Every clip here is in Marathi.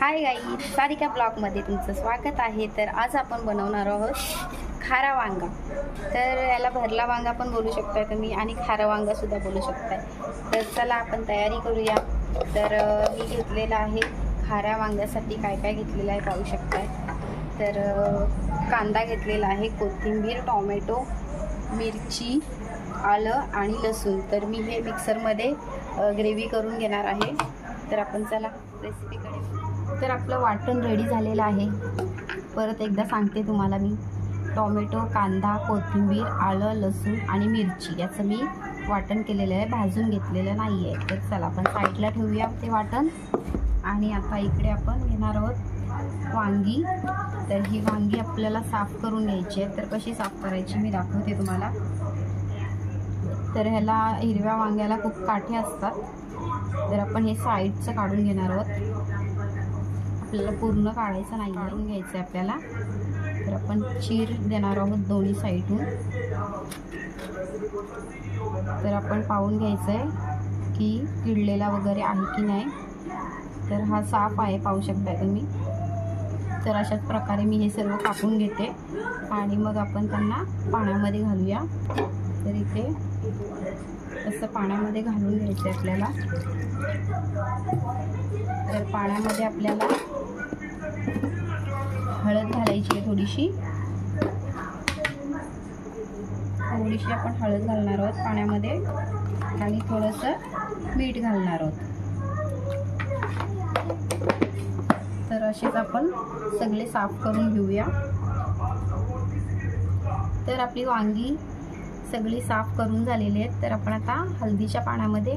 हाय गाई, सारिका ब्लॉगमध्ये तुमचं स्वागत आहे। तर आज आपण बनवणार आहोत खारा वांगा। तर याला भरला वांगा पण बोलू शकताय तुम्ही आणि खारा वांगा सुद्धा बोलू शकताय। तर चला आपण तयारी करूया। तर मी घेतलेला आहे खारा वांग्यासाठी काय काय घेतलेलं आहे पाहू शकताय। तर कांदा घेतलेला आहे, कोथिंबीर, टोमॅटो, मिरची, आलं आणि लसूण। तर मी हे मिक्सरमध्ये ग्रेव्ही करून घेणार आहे। तर आपण चला रेसिपीकडे। तर आपलं वाटण रेडी झालेलं आहे। परत एकदा सांगते तुम्हाला मी, टोमॅटो, कांदा, कोथिंबीर, आलं, लसूण आणि मिरची याचं मी वाटण केलेलं आहे, भाजून घेतलेलं नाही आहे। तर चला आपण साईडला ठेवूया ते वाटण। आणि आता इकडे आपण घेणार आहोत वांगी। तर ही वांगी आपल्याला साफ करून घ्यायची आहे। तर कशी साफ करायची मी दाखवते तुम्हाला। तर ह्याला हिरव्या वांग्याला खूप काठे असतात, तर आपण हे साईडचं काढून घेणार आहोत। आपल्याला पूर्ण काढायचं नाही, काढून घ्यायचं आहे आपल्याला। तर आपण चीर देणार आहोत दोन्ही साईडून। तर आपण पाहून घ्यायचं आहे की किडलेला वगैरे आहे की नाही। तर हा साफ आहे, पाहू शकता तुम्ही। तर अशाच प्रकारे मी हे सर्व कापून घेते आणि मग आपण त्यांना पाण्यामध्ये घालूया। तर इथे असं पाण्यामध्ये घालून घ्यायचं आहे आपल्याला। तर पाण्यामध्ये आपल्याला हळद घालायची आहे थोडीशी आपण हळद घालणार आहोत पाण्यामध्ये आणि थोडंसं मीठ घालणार आहोत। तर असेच आपण सगळे साफ करून घेऊया। तर आपली वांगी सगळी साफ करून झालेली आहेत। तर आपण आता हळदीच्या पाण्यामध्ये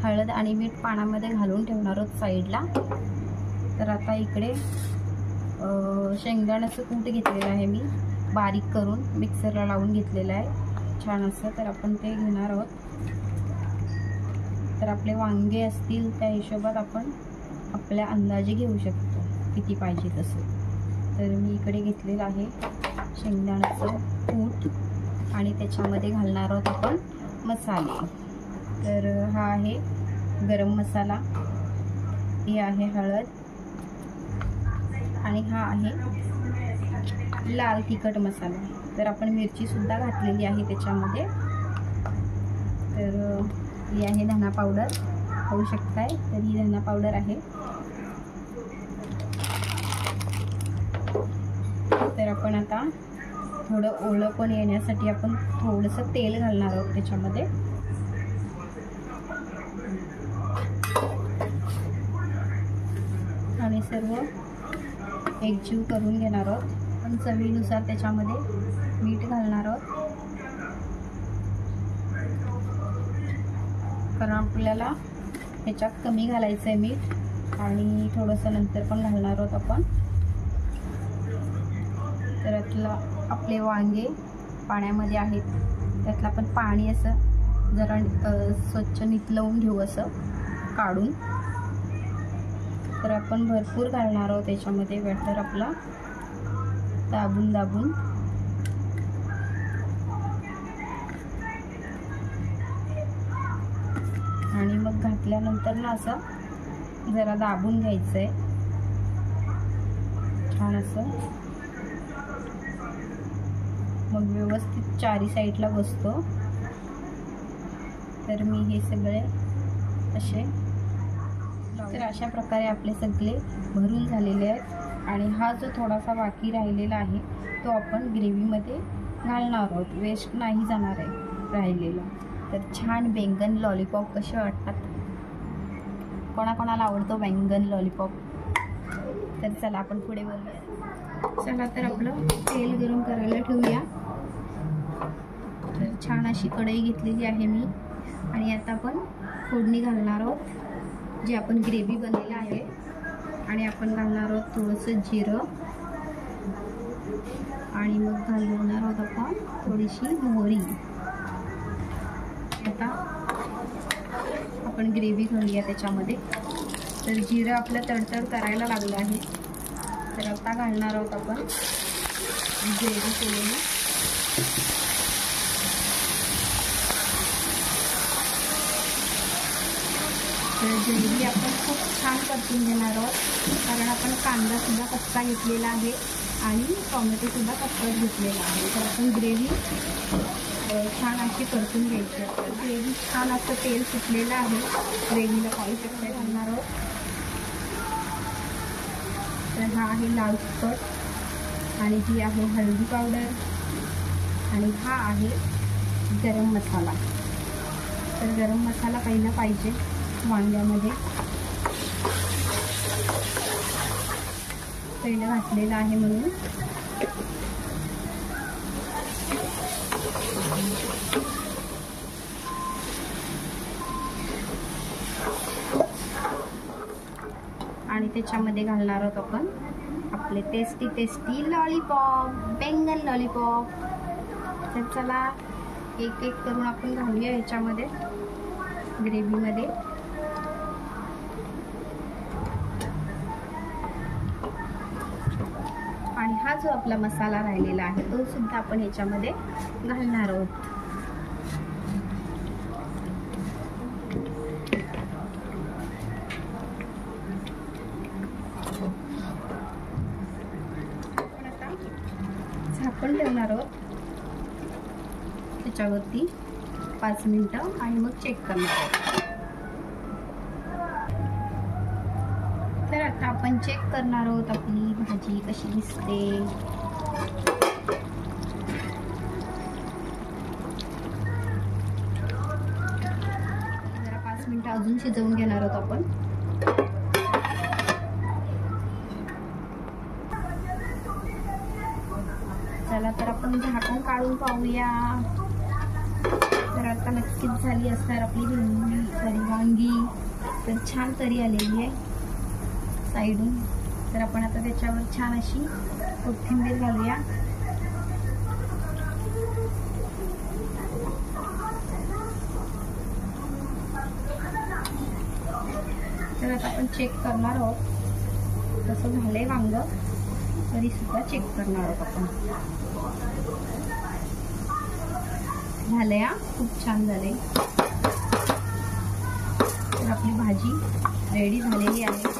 हळद आणि मीठ पाण्यामध्ये घालून ठेवणार आहोत साईडला। तर आता इकडे शेंगदाण्याचं कूट घेतलेलं आहे मी, बारीक करून मिक्सरला लावून घेतलेलं आहे छान असं। तर आपण ते घेणार आहोत। तर आपले वांगे असतील त्या हिशोबात आपण आपल्या अंदाजे घेऊ शकतो किती पाहिजे तसं। तर मी इकडे घेतलेलं आहे शेंगदाण्याचं कूट आणि त्याच्यामध्ये घालणार आहोत आपण मसाले। तर हा आहे गरम मसाला, ही आहे हळद आणि हा आहे लाल तिखट मसाला। तर आपण मिरची सुद्धा घातलेली आहे त्याच्यामध्ये। तर ही आहे धना पावडर, पाहू शकताय। तर ही धना पावडर आहे। तर आपण आता थोडं ओलं पण येण्यासाठी आपण थोडंसं तेल घालणार आहोत त्याच्यामध्ये। आणि सर्व एकजीव करून घेणार आहोत। पण चवीनुसार त्याच्यामध्ये मीठ घालणार आहोत, कारण आपल्याला ह्याच्यात कमी घालायचं आहे मीठ आणि थोडंसं नंतर पण घालणार आहोत आपण। तर आपले वांगे पाण्यामध्ये आहेत, त्यातलं आपण पाणी असं जरा स्वच्छ निथळवून घेऊ असं काढून। तर आपण भरपूर घालणार आहोत त्याच्यामध्ये बॅटर आपला, दाबून दाबून। आणि मग घातल्यानंतर ना असं जरा दाबून घ्यायचं आहे छान असं, मग व्यवस्थित चारी साईडला बसतो। तर मी हे सगळे असे, तर अशा प्रकारे आपले सगळे भरून झालेले आहेत। आणि हा जो थोडासा बाकी राहिलेला आहे तो आपण ग्रेव्हीमध्ये घालणार आहोत, वेस्ट नाही जाणार आहे राहिलेला। तर छान बैंगन लॉलीपॉप कसे वाटतात, कोणाकोणाला आवडतो बैंगन लॉलीपॉप। तर चला आपण पुढे बोलूया। चला तर आपलं तेल गरम करायला ठेवूया। तर छान अशी कढई घेतलेली आहे मी आणि आता आपण फोडणी घालणार आहोत जे आपण ग्रेव्ही बनलेलं आहे। आणि आपण घालणार आहोत थोडंसं जिरं आणि मग घालणार आहोत आपण थोडीशी मोहरी। आता आपण ग्रेव्ही घालूया त्याच्यामध्ये। तर जिरं आपलं तडतड करायला लागलं आहे, तर आता घालणार आहोत आपण ग्रेव्ही केलेली। तर ग्रेव्ही आपण खूप छान परतून घेणार आहोत। कारण आपण कांदासुद्धा कच्चा घेतलेला आहे आणि टोमॅटोसुद्धा कच्चाच घेतलेला आहे. तर आपण ग्रेव्ही छान अशी परतून घ्यायची आहे. ग्रेव्ही छान असं तेल सुटलेलं आहे. ग्रेव्हीला पाहू शकता घालणार आहोत. तर हा आहे लाल तिखट आणि ही आहे हळदी पावडर आणि हा आहे गरम मसाला. तर गरम मसाला पहिला पाहिजे वांग्यामध्ये. पहिलं घातलेलं आहे म्हणून. आणि त्याच्यामध्ये घालणार आहोत आपण आपले टेस्टी लॉलीपॉप, बेंगन लॉलीपॉप. तर चला एक एक करून आपण घालूया ह्याच्यामध्ये ग्रेव्हीमध्ये. आणि हा जो आपला मसाला राहिलेला आहे तो सुद्धा आपण ह्याच्यामध्ये घालणार आहोत. झाकण ठेवणार आहोत त्याच्यावरती 5 मिनिटं आणि मग चेक करणार आहोत. तर आता आपण चेक करणार आहोत आपली भाजी कशी दिसते. जरा 5 मिनिटं अजून शिजवून घेणार आहोत आपण. चला तर आपण झाकण काढून पाहूया. तर आता नक्कीच झाली असणार आपली वांगी. तर छान तरी आलेली आहे साईडून. तर आपण आता त्याच्यावर छान अशी कोथिंबीर घालूया. तर आता आपण चेक करणार आहोत कसं झालंय वांग. तरी सुद्धा चेक करणार आहोत आपण. झालंय हा, खूप छान झालंय. तर आपली भाजी रेडी झालेली आहे.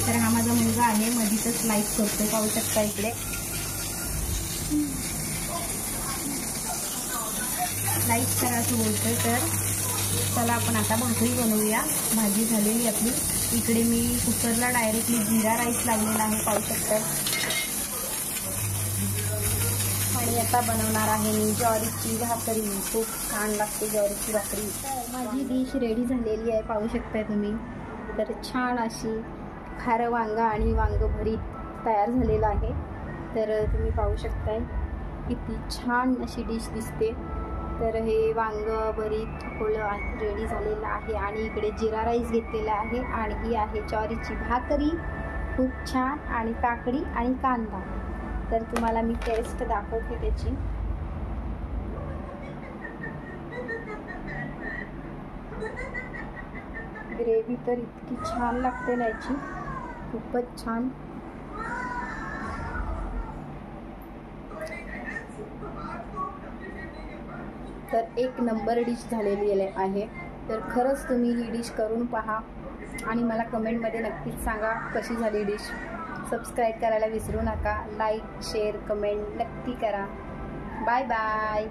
तर हा माझा मुलगा आहे, मधीच स्लाइस करतोय, पाहू शकता इकडे. स्लाइस करा असं बोलतोय. तर चला आपण आता भाकरी बनवूया. भाजी झालेली आपली. इकडे मी कुकरला डायरेक्टली जिरा राईस लागलेला आहे, पाहू शकता. आणि आता बनवणार आहे मी ज्वारीची भाकरी. खूप छान लागते ज्वारीची भाकरी. माझी डिश रेडी झालेली आहे, पाहू शकताय तुम्ही. तर छान अशी खारं वांगा आणि वांग भरीत तयार झालेलं आहे. तर तुम्ही पाहू शकताय किती छान अशी डिश दिसते. तर हे वांग भरीत रेडी झालेलं आहे आणि इकडे जिरा राईस घेतलेला आहे आणि ही आहे ज्वारीची भाकरी. खूप छान. आणि काकडी आणि कांदा. तर तुम्हाला मी टेस्ट दाखवते त्याची. ग्रेव्ही तर इतकी छान लागते ना याची, खूपच छान. तर एक नंबर डिश झालेली आहे. तर खरंच तुम्ही ही डिश करून पहा आणि मला कमेंटमध्ये नक्कीच सांगा कशी झाली डिश. सबस्क्राईब करायला विसरू नका. लाईक, शेअर, कमेंट नक्की करा. Bye bye.